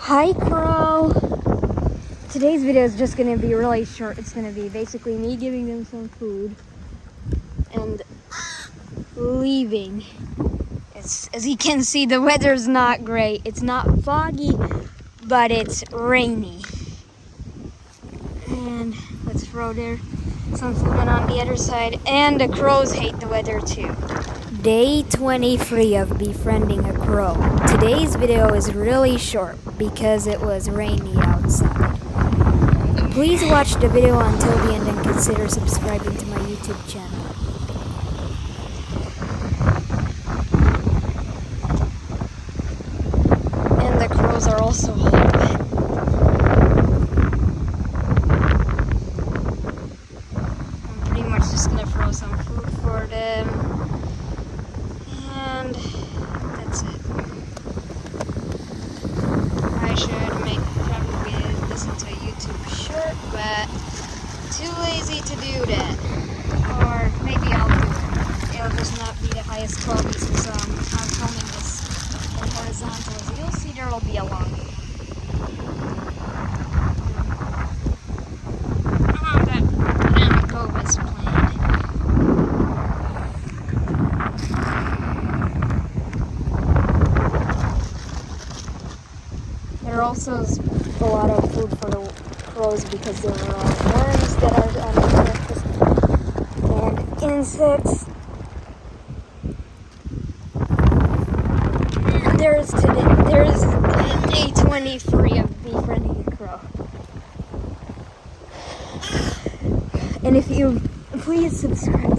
Hi, Crow. Today's video is just going to be really short. It's going to be basically me giving them some food and leaving. As you can see, the weather's not great. It's not foggy, but it's rainy. And let's throw there some food in on the other side. And the crows hate the weather too. Day 23 of befriending a crow. Today's video is really short because it was rainy outside. Please watch the video until the end and consider subscribing to my YouTube channel. And the crows are also home. I'm pretty much just gonna throw some food for them. And that's it. I should probably listen to a YouTube short, but too lazy to do that. Or maybe I'll do it. It'll just not be the highest quality since I'm filming this in horizontal. So you'll see there will be a long video. That go as planned. There also is a lot of food for the crows because there are worms that are on the surface and insects. There's day 23 of befriending a crow. And if you please subscribe